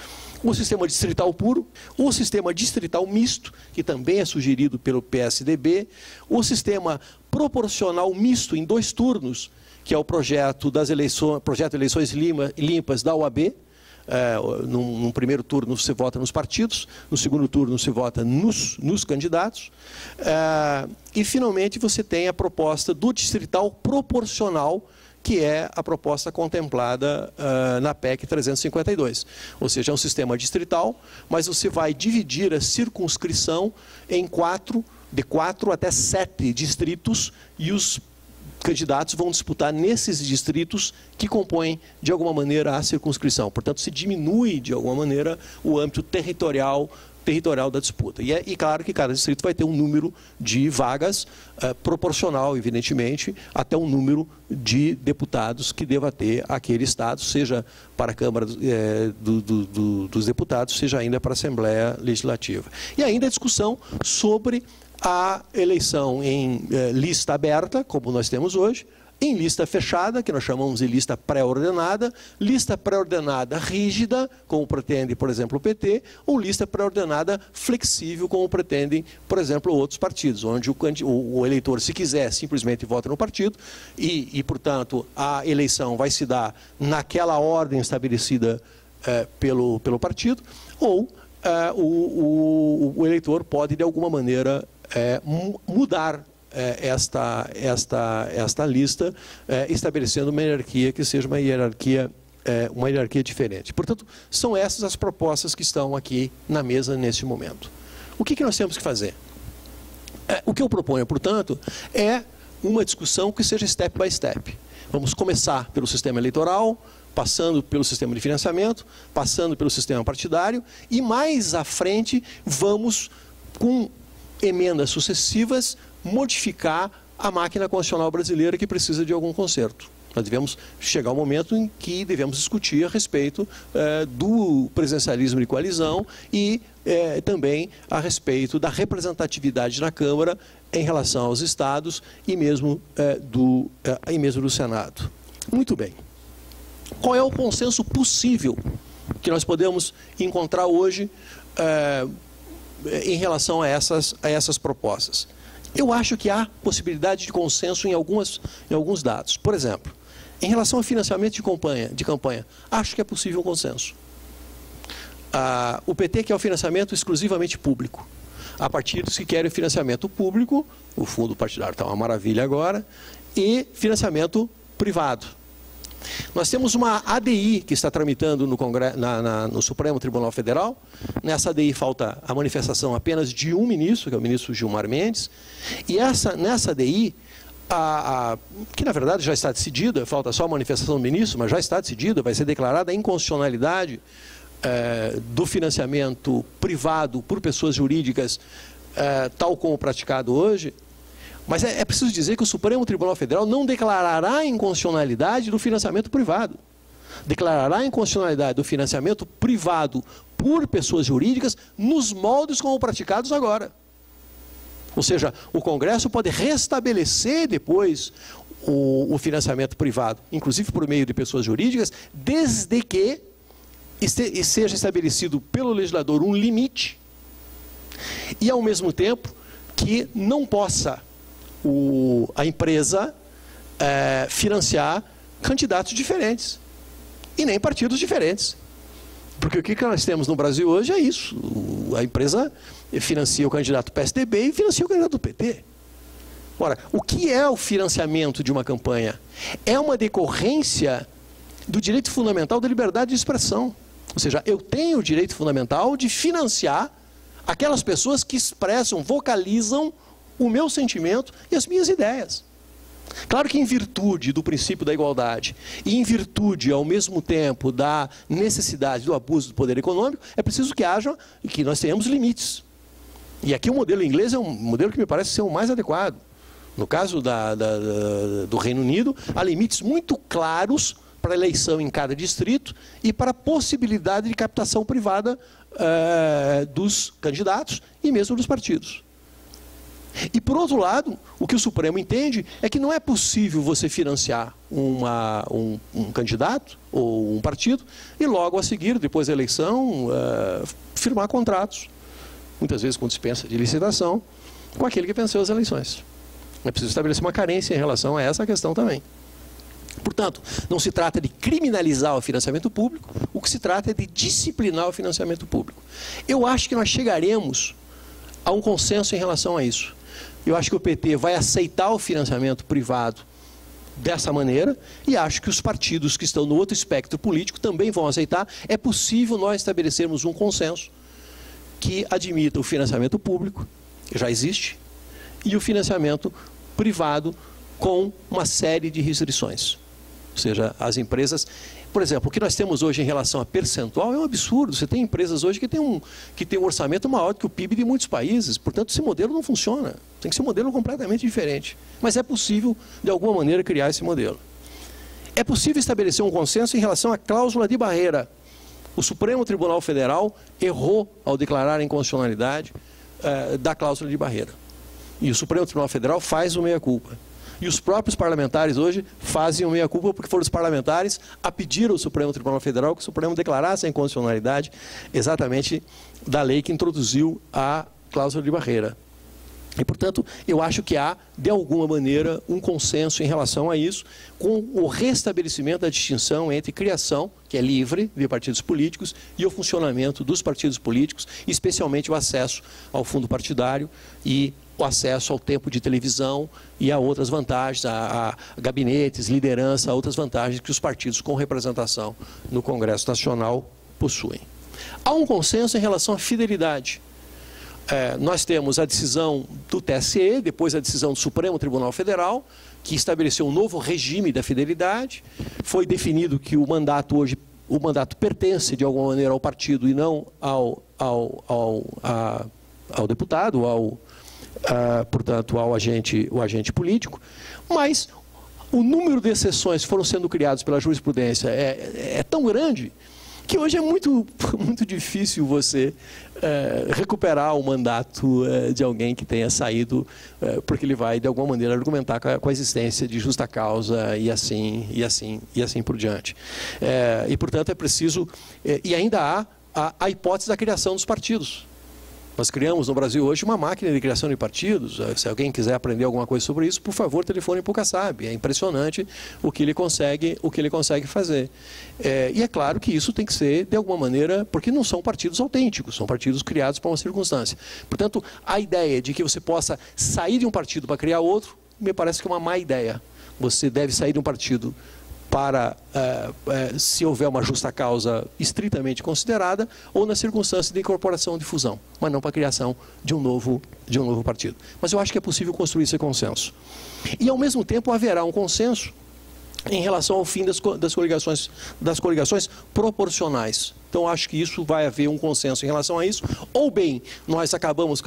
O sistema distrital puro, o sistema distrital misto, que também é sugerido pelo PSDB, o sistema proporcional misto em 2 turnos, que é o projeto de eleições limpas da OAB. Num primeiro turno se vota nos partidos, no segundo turno se vota nos candidatos. E, finalmente, você tem a proposta do distrital proporcional, que é a proposta contemplada na PEC 352. Ou seja, é um sistema distrital, mas você vai dividir a circunscrição em de 4 até 7 distritos, e os candidatos vão disputar nesses distritos que compõem, de alguma maneira, a circunscrição. Portanto, se diminui, de alguma maneira, o âmbito territorial da disputa. E claro que cada distrito vai ter um número de vagas proporcional, evidentemente, até um número de deputados que deva ter aquele estado, seja para a Câmara dos Deputados, seja ainda para a Assembleia Legislativa. E ainda a discussão sobre a eleição em lista aberta, como nós temos hoje, em lista fechada, que nós chamamos de lista pré-ordenada rígida, como pretende, por exemplo, o PT, ou lista pré-ordenada flexível, como pretendem, por exemplo, outros partidos, onde o eleitor, se quiser, simplesmente vota no partido e, portanto, a eleição vai se dar naquela ordem estabelecida pelo partido, ou o eleitor pode, de alguma maneira, mudar esta lista, estabelecendo uma hierarquia que seja uma hierarquia diferente. Portanto, são essas as propostas que estão aqui na mesa neste momento. O que nós temos que fazer? O que eu proponho, portanto, é uma discussão que seja step by step. Vamos começar pelo sistema eleitoral, passando pelo sistema de financiamento, passando pelo sistema partidário, e mais à frente vamos, com emendas sucessivas, modificar a máquina constitucional brasileira, que precisa de algum conserto. Nós devemos chegar ao momento em que devemos discutir a respeito do presidencialismo de coalizão e também a respeito da representatividade na Câmara em relação aos estados e mesmo do Senado. Muito bem. Qual é o consenso possível que nós podemos encontrar hoje em relação a essas propostas? Eu acho que há possibilidade de consenso em alguns dados. Por exemplo, em relação ao financiamento de campanha, acho que é possível um consenso. O PT quer o financiamento exclusivamente público. Há partidos que querem financiamento público, o fundo partidário está uma maravilha agora, e financiamento privado. Nós temos uma ADI que está tramitando no Supremo Tribunal Federal. Nessa ADI falta a manifestação apenas de um ministro, que é o ministro Gilmar Mendes. E nessa ADI, que na verdade já está decidida, falta só a manifestação do ministro, mas já está decidida, vai ser declarada a inconstitucionalidade do financiamento privado por pessoas jurídicas, tal como praticado hoje. Mas é preciso dizer que o Supremo Tribunal Federal não declarará a inconstitucionalidade do financiamento privado. Declarará a inconstitucionalidade do financiamento privado por pessoas jurídicas nos moldes como praticados agora. Ou seja, o Congresso pode restabelecer depois o financiamento privado, inclusive por meio de pessoas jurídicas, desde que seja estabelecido pelo legislador um limite e, ao mesmo tempo, que não possa a empresa financiar candidatos diferentes e nem partidos diferentes. Porque o que nós temos no Brasil hoje é isso. A empresa financia o candidato PSDB e financia o candidato do PT. Ora, o que é o financiamento de uma campanha? É uma decorrência do direito fundamental da liberdade de expressão. Ou seja, eu tenho o direito fundamental de financiar aquelas pessoas que expressam, vocalizam o meu sentimento e as minhas ideias. Claro que em virtude do princípio da igualdade e em virtude, ao mesmo tempo, da necessidade do abuso do poder econômico, é preciso que nós tenhamos limites. E aqui o modelo inglês é um modelo que me parece ser o mais adequado. No caso do Reino Unido, há limites muito claros para a eleição em cada distrito e para a possibilidade de captação privada dos candidatos e mesmo dos partidos. E, por outro lado, o que o Supremo entende é que não é possível você financiar um candidato ou um partido e logo a seguir, depois da eleição, firmar contratos, muitas vezes com dispensa de licitação, com aquele que venceu as eleições. É preciso estabelecer uma carência em relação a essa questão também. Portanto, não se trata de criminalizar o financiamento público, o que se trata é de disciplinar o financiamento público. Eu acho que nós chegaremos a um consenso em relação a isso. Eu acho que o PT vai aceitar o financiamento privado dessa maneira, e acho que os partidos que estão no outro espectro político também vão aceitar. É possível nós estabelecermos um consenso que admita o financiamento público, que já existe, e o financiamento privado com uma série de restrições. Ou seja, as empresas... Por exemplo, o que nós temos hoje em relação a percentual é um absurdo. Você tem empresas hoje que têm um orçamento maior do que o PIB de muitos países. Portanto, esse modelo não funciona. Tem que ser um modelo completamente diferente. Mas é possível, de alguma maneira, criar esse modelo. É possível estabelecer um consenso em relação à cláusula de barreira. O Supremo Tribunal Federal errou ao declarar a inconstitucionalidade da cláusula de barreira. E o Supremo Tribunal Federal faz o meia-culpa. E os próprios parlamentares hoje fazem o meia-culpa porque foram os parlamentares a pedir ao Supremo Tribunal Federal que o Supremo declarasse a inconstitucionalidade exatamente da lei que introduziu a cláusula de barreira. E, portanto, eu acho que há, de alguma maneira, um consenso em relação a isso, com o restabelecimento da distinção entre criação, que é livre, de partidos políticos, e o funcionamento dos partidos políticos, especialmente o acesso ao fundo partidário e o acesso ao tempo de televisão e a outras vantagens, a gabinetes, liderança, a outras vantagens que os partidos com representação no Congresso Nacional possuem. Há um consenso em relação à fidelidade. Nós temos a decisão do TSE, depois a decisão do Supremo Tribunal Federal, que estabeleceu um novo regime da fidelidade. Foi definido que o mandato hoje, o mandato pertence de alguma maneira ao partido e não ao deputado, portanto, ao agente político, mas o número de exceções que foram sendo criados pela jurisprudência é tão grande que hoje é muito difícil você recuperar o mandato de alguém que tenha saído, porque ele vai, de alguma maneira, argumentar com a existência de justa causa e assim por diante. E, portanto, é preciso... e ainda há a hipótese da criação dos partidos. Nós criamos no Brasil hoje uma máquina de criação de partidos. Se alguém quiser aprender alguma coisa sobre isso, por favor, telefone para o Kassab. É impressionante o que ele consegue fazer. E é claro que isso tem que ser, de alguma maneira, porque não são partidos autênticos, são partidos criados para uma circunstância. Portanto, a ideia de que você possa sair de um partido para criar outro, me parece que é uma má ideia. Você deve sair de um partido para, se houver uma justa causa estritamente considerada, ou na circunstância de incorporação ou de fusão, mas não para a criação de um novo partido. Mas eu acho que é possível construir esse consenso. E, ao mesmo tempo, haverá um consenso em relação ao fim das coligações proporcionais. Então, acho que isso vai haver um consenso em relação a isso. Ou bem, nós acabamos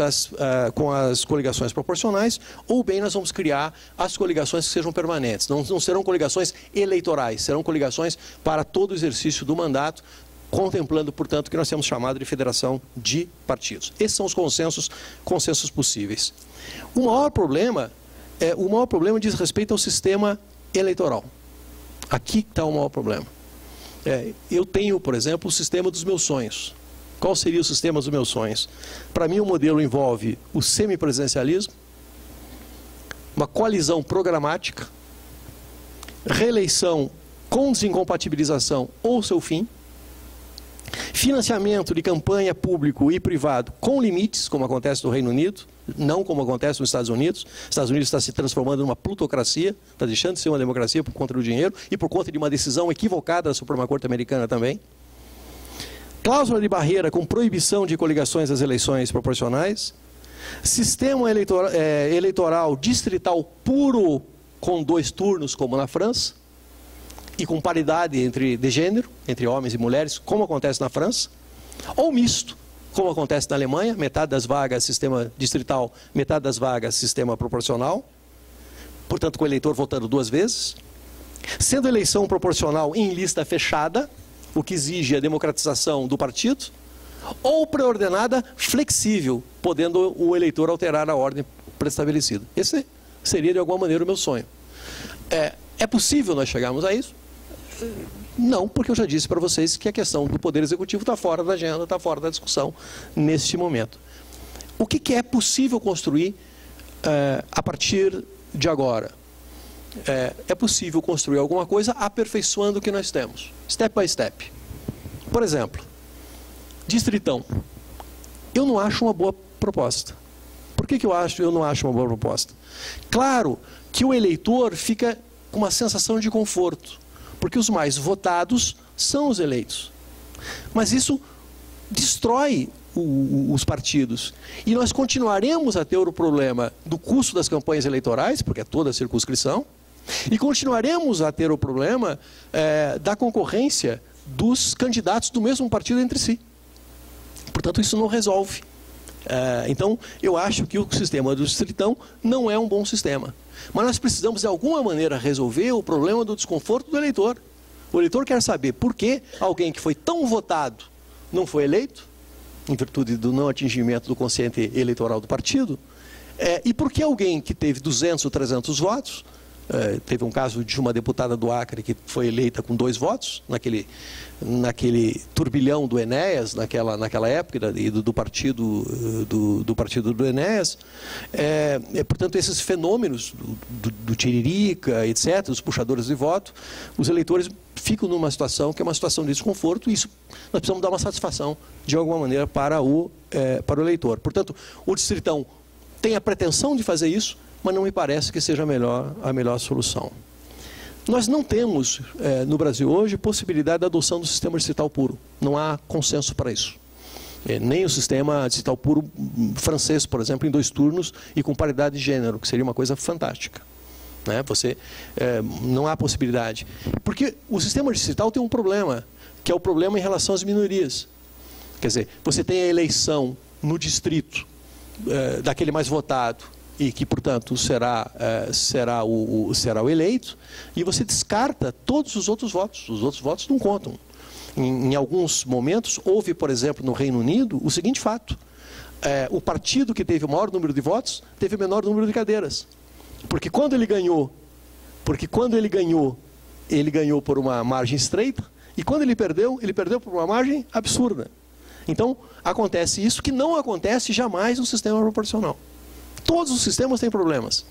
com as coligações proporcionais, ou bem, nós vamos criar as coligações que sejam permanentes. Não serão coligações eleitorais, serão coligações para todo o exercício do mandato, contemplando, portanto, o que nós temos chamado de federação de partidos. Esses são os consensos possíveis. O maior problema diz respeito ao sistema eleitoral. Aqui está o maior problema. Eu tenho, por exemplo, o sistema dos meus sonhos. Qual seria o sistema dos meus sonhos? Para mim, o modelo envolve o semipresidencialismo, uma coalizão programática, reeleição com desincompatibilização ou seu fim, financiamento de campanha público e privado com limites, como acontece no Reino Unido, não como acontece nos Estados Unidos. Os Estados Unidos está se transformando numa plutocracia, está deixando de ser uma democracia por conta do dinheiro e por conta de uma decisão equivocada da Suprema Corte Americana também. Cláusula de barreira com proibição de coligações das eleições proporcionais. Sistema eleitoral distrital puro com 2 turnos, como na França, e com paridade de gênero, entre homens e mulheres, como acontece na França, ou misto, como acontece na Alemanha, metade das vagas sistema distrital, metade das vagas sistema proporcional, portanto com o eleitor votando 2 vezes, sendo eleição proporcional em lista fechada, o que exige a democratização do partido, ou pré-ordenada flexível, podendo o eleitor alterar a ordem pré-estabelecida. Esse seria de alguma maneira o meu sonho. É possível nós chegarmos a isso? Não, porque eu já disse para vocês que a questão do Poder Executivo está fora da agenda, está fora da discussão neste momento. O que é possível construir a partir de agora? É possível construir alguma coisa aperfeiçoando o que nós temos, step by step. Por exemplo, distritão. Eu não acho uma boa proposta. Por que eu não acho uma boa proposta? Claro que o eleitor fica com uma sensação de conforto, porque os mais votados são os eleitos. Mas isso destrói os partidos. E nós continuaremos a ter o problema do custo das campanhas eleitorais, porque é toda a circunscrição, e continuaremos a ter o problema da concorrência dos candidatos do mesmo partido entre si. Portanto, isso não resolve. Então, eu acho que o sistema do distritão não é um bom sistema. Mas nós precisamos, de alguma maneira, resolver o problema do desconforto do eleitor. O eleitor quer saber por que alguém que foi tão votado não foi eleito, em virtude do não atingimento do quociente eleitoral do partido, e por que alguém que teve 200 ou 300 votos, teve um caso de uma deputada do Acre que foi eleita com 2 votos, naquele turbilhão do Enéas, naquela época, do partido do Enéas. Portanto, esses fenômenos do tiririca, etc., os puxadores de voto, os eleitores ficam numa situação que é uma situação de desconforto, e isso nós precisamos dar uma satisfação, de alguma maneira, para o eleitor. Portanto, o distritão tem a pretensão de fazer isso, mas não me parece que seja a melhor solução. Nós não temos, no Brasil hoje, possibilidade da adoção do sistema distrital puro. Não há consenso para isso. Nem o sistema distrital puro francês, por exemplo, em 2 turnos e com paridade de gênero, que seria uma coisa fantástica. Não há possibilidade. Porque o sistema distrital tem um problema, que é o problema em relação às minorias. Quer dizer, você tem a eleição no distrito daquele mais votado, e que, portanto, será o eleito, e você descarta todos os outros votos. Os outros votos não contam. Em alguns momentos, houve, por exemplo, no Reino Unido, o seguinte fato. O partido que teve o maior número de votos, teve o menor número de cadeiras. Porque quando ele ganhou, ele ganhou por uma margem estreita, e quando ele perdeu por uma margem absurda. Então, acontece isso que não acontece jamais no sistema proporcional. Todos os sistemas têm problemas.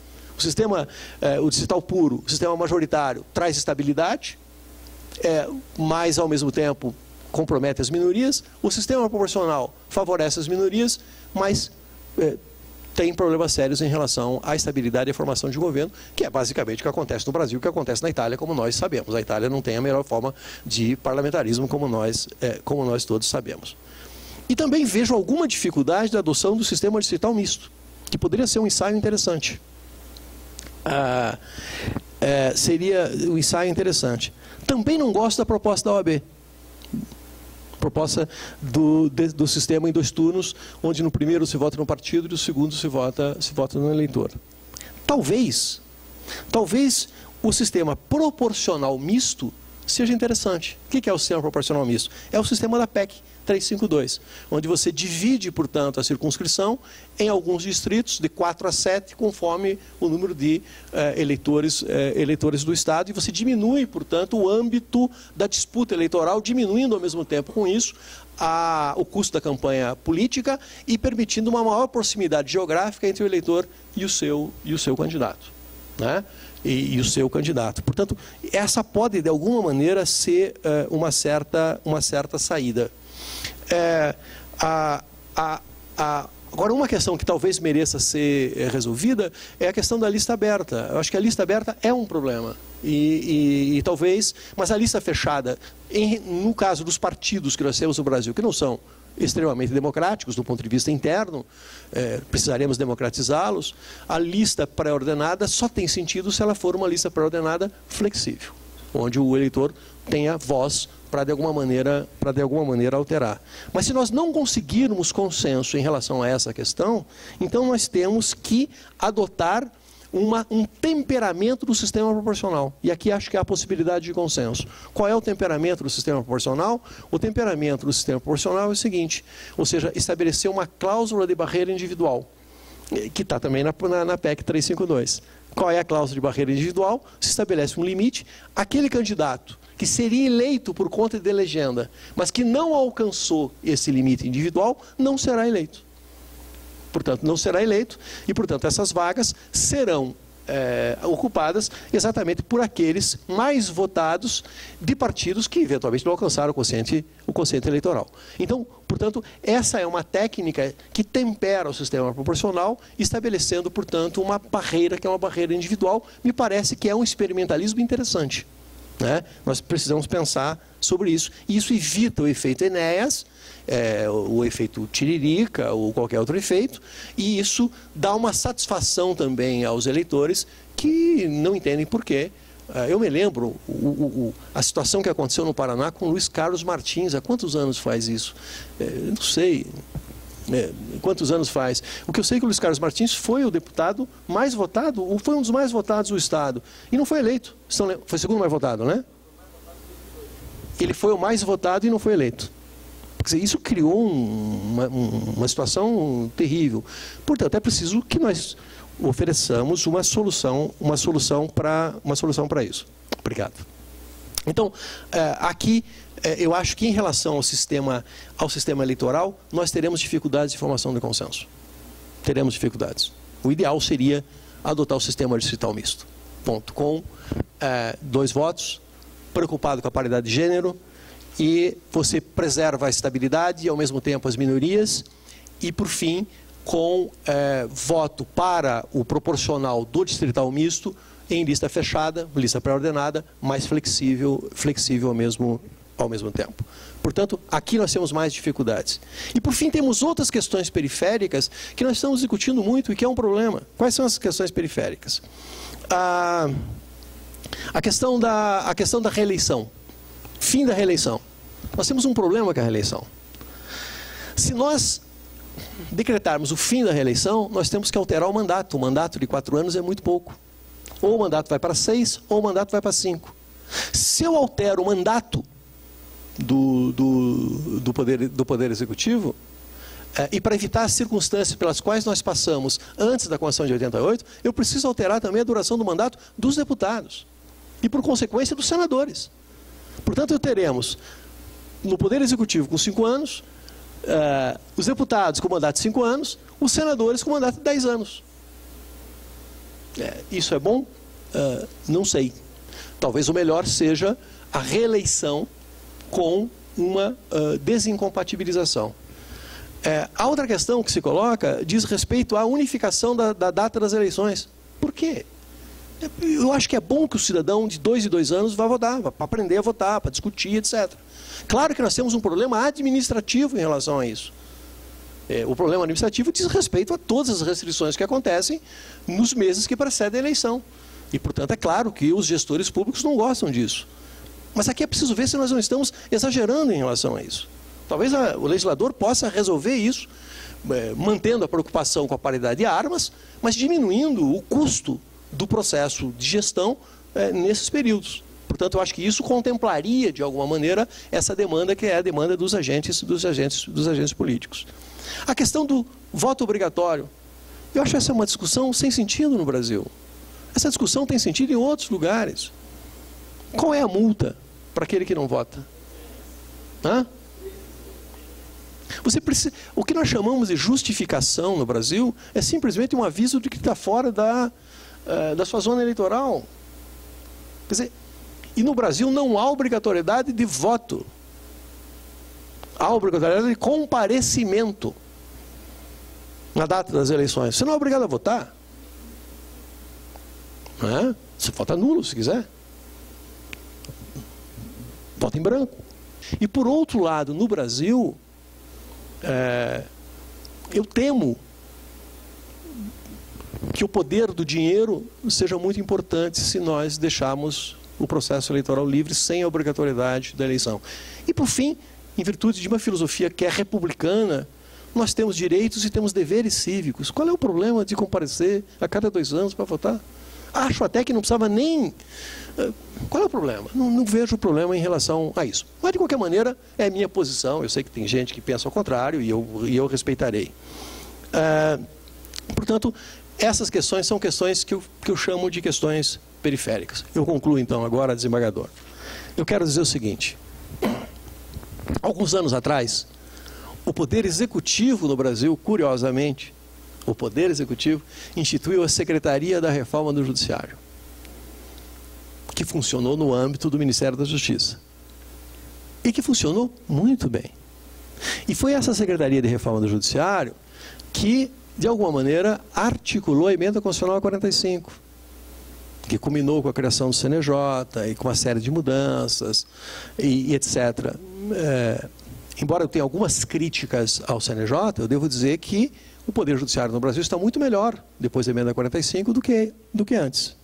O distrital puro, o sistema majoritário, traz estabilidade, mas, ao mesmo tempo, compromete as minorias. O sistema proporcional favorece as minorias, mas tem problemas sérios em relação à estabilidade e à formação de governo, que é basicamente o que acontece no Brasil, o que acontece na Itália, como nós sabemos. A Itália não tem a melhor forma de parlamentarismo, como nós todos sabemos. E também vejo alguma dificuldade da adoção do sistema distrital misto, que poderia ser um ensaio interessante. Seria um ensaio interessante. Também não gosto da proposta da OAB. Proposta do sistema em 2 turnos, onde no primeiro se vota no partido e no segundo se vota no eleitor. Talvez o sistema proporcional misto seja interessante. O que é o sistema proporcional misto? É o sistema da PEC 352, onde você divide, portanto, a circunscrição em alguns distritos, de 4 a 7, conforme o número de eleitores do Estado, e você diminui, portanto, o âmbito da disputa eleitoral, diminuindo ao mesmo tempo com isso o custo da campanha política e permitindo uma maior proximidade geográfica entre o eleitor e o seu candidato. E o seu candidato. Portanto, essa pode, de alguma maneira, ser uma certa saída. Agora, uma questão que talvez mereça ser resolvida é a questão da lista aberta. Eu acho que a lista aberta é um problema. E talvez, mas a lista fechada, no caso dos partidos que nós temos no Brasil, que não são extremamente democráticos do ponto de vista interno, precisaremos democratizá-los. A lista pré-ordenada só tem sentido se ela for uma lista pré-ordenada flexível, onde o eleitor tenha voz para de alguma maneira alterar. Mas se nós não conseguirmos consenso em relação a essa questão, então nós temos que adotar um temperamento do sistema proporcional. E aqui acho que há a possibilidade de consenso. Qual é o temperamento do sistema proporcional? O temperamento do sistema proporcional é o seguinte, ou seja, estabelecer uma cláusula de barreira individual, que está também na PEC 352. Qual é a cláusula de barreira individual? Se estabelece um limite. Aquele candidato que seria eleito por conta de legenda, mas que não alcançou esse limite individual, não será eleito. Portanto, não será eleito e, portanto, essas vagas serão ocupadas exatamente por aqueles mais votados de partidos que eventualmente não alcançaram o quociente eleitoral. Então, portanto, essa é uma técnica que tempera o sistema proporcional, estabelecendo, portanto, uma barreira que é uma barreira individual. Me parece que é um experimentalismo interessante, né? Nós precisamos pensar sobre isso. E isso evita o efeito Enéas, o efeito Tiririca ou qualquer outro efeito, e isso dá uma satisfação também aos eleitores que não entendem por quê. Eu me lembro a situação que aconteceu no Paraná com Luiz Carlos Martins. Há quantos anos faz isso? Não sei. Quantos anos faz? O que eu sei é que o Luiz Carlos Martins foi o deputado mais votado, ou foi um dos mais votados do Estado, e não foi eleito. Foi o segundo mais votado, né? Ele foi o mais votado e não foi eleito. Quer dizer, isso criou uma situação terrível. Portanto, é preciso que nós ofereçamos uma solução para isso. Obrigado. Então, aqui, eu acho que em relação ao sistema eleitoral, nós teremos dificuldades de formação de consenso. Teremos dificuldades. O ideal seria adotar o sistema distrital misto. Ponto. Com 2 votos, preocupado com a paridade de gênero, e você preserva a estabilidade e, ao mesmo tempo, as minorias, e, por fim, com voto para o proporcional do distrital misto em lista fechada, lista pré-ordenada, mais flexível ao mesmo tempo. Portanto, aqui nós temos mais dificuldades. E, por fim, temos outras questões periféricas que nós estamos discutindo muito e que é um problema. Quais são as questões periféricas? A questão da reeleição. Fim da reeleição. Nós temos um problema com a reeleição. Se nós decretarmos o fim da reeleição, nós temos que alterar o mandato. O mandato de 4 anos é muito pouco. Ou o mandato vai para 6, ou o mandato vai para 5. Se eu altero o mandato do Poder Executivo, e para evitar as circunstâncias pelas quais nós passamos antes da Constituição de 88, eu preciso alterar também a duração do mandato dos deputados. E, por consequência, dos senadores. Portanto, teremos no Poder Executivo com 5 anos, os deputados com mandato de 5 anos, os senadores com mandato de 10 anos. Isso é bom? Não sei. Talvez o melhor seja a reeleição com uma desincompatibilização. A outra questão que se coloca diz respeito à unificação da data das eleições. Por quê? Eu acho que é bom que o cidadão de 2 em 2 anos vá votar, para aprender a votar, para discutir, etc. Claro que nós temos um problema administrativo em relação a isso. O problema administrativo diz respeito a todas as restrições que acontecem nos meses que precedem a eleição. E, portanto, é claro que os gestores públicos não gostam disso. Mas aqui é preciso ver se nós não estamos exagerando em relação a isso. Talvez o legislador possa resolver isso, mantendo a preocupação com a paridade de armas, mas diminuindo o custo do processo de gestão nesses períodos. Portanto, eu acho que isso contemplaria, de alguma maneira, essa demanda que é a demanda dos agentes políticos. A questão do voto obrigatório. Eu acho essa uma discussão sem sentido no Brasil. Essa discussão tem sentido em outros lugares. Qual é a multa para aquele que não vota? O que nós chamamos de justificação no Brasil é simplesmente um aviso de que está fora da sua zona eleitoral. Quer dizer, e no Brasil não há obrigatoriedade de voto. Há obrigatoriedade de comparecimento na data das eleições. Você não é obrigado a votar. Você vota nulo, se quiser. Vota em branco. E, por outro lado, no Brasil, eu temo que o poder do dinheiro seja muito importante se nós deixarmos o processo eleitoral livre sem a obrigatoriedade da eleição. E, por fim, em virtude de uma filosofia que é republicana, nós temos direitos e temos deveres cívicos. Qual é o problema de comparecer a cada 2 anos para votar? Acho até que não precisava nem... Qual é o problema? Não vejo problema em relação a isso. Mas, de qualquer maneira, é a minha posição. Eu sei que tem gente que pensa ao contrário e eu respeitarei. Portanto, essas questões são questões que eu chamo de questões periféricas. Eu concluo, então, agora, desembargador. Eu quero dizer o seguinte. Alguns anos atrás, o Poder Executivo no Brasil, curiosamente, o Poder Executivo, instituiu a Secretaria da Reforma do Judiciário, que funcionou no âmbito do Ministério da Justiça. E que funcionou muito bem. E foi essa Secretaria de Reforma do Judiciário que, de alguma maneira, articulou a Emenda Constitucional 45, que culminou com a criação do CNJ e com uma série de mudanças, e etc. Embora eu tenha algumas críticas ao CNJ, eu devo dizer que o Poder Judiciário no Brasil está muito melhor depois da Emenda 45 do que antes.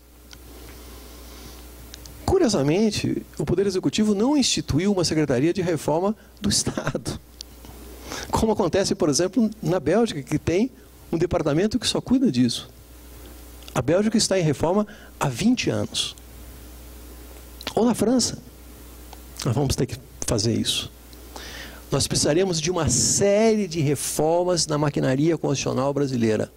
Curiosamente, o Poder Executivo não instituiu uma Secretaria de Reforma do Estado, como acontece, por exemplo, na Bélgica, que tem um departamento que só cuida disso. A Bélgica está em reforma há 20 anos. Ou na França. Nós vamos ter que fazer isso. Nós precisaremos de uma série de reformas na maquinaria constitucional brasileira,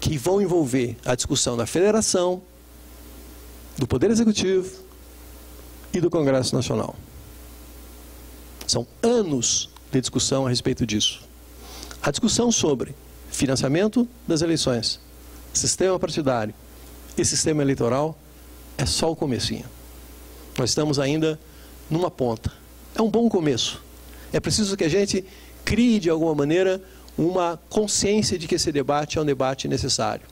que vão envolver a discussão da federação, do Poder Executivo e do Congresso Nacional. São anos de discussão a respeito disso. A discussão sobre financiamento das eleições, sistema partidário e sistema eleitoral é só o comecinho. Nós estamos ainda numa ponta. É um bom começo. É preciso que a gente crie, de alguma maneira, uma consciência de que esse debate é um debate necessário,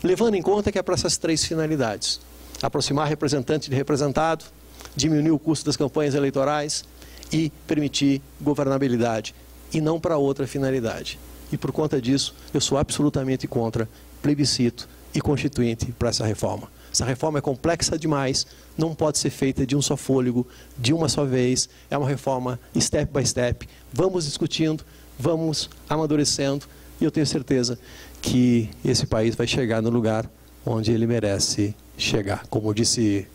levando em conta que é para essas três finalidades: aproximar representante de representado, diminuir o custo das campanhas eleitorais e permitir governabilidade, e não para outra finalidade. E por conta disso, eu sou absolutamente contra plebiscito e constituinte para essa reforma. Essa reforma é complexa demais, não pode ser feita de um só fôlego, de uma só vez. É uma reforma step by step. Vamos discutindo, vamos amadurecendo, e eu tenho certeza que esse país vai chegar no lugar onde ele merece chegar. Como disse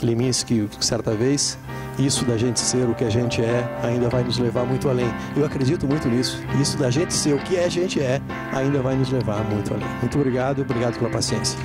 Leminski certa vez, isso da gente ser o que a gente é ainda vai nos levar muito além. Eu acredito muito nisso. Isso da gente ser o que a gente é ainda vai nos levar muito além. Muito obrigado pela paciência.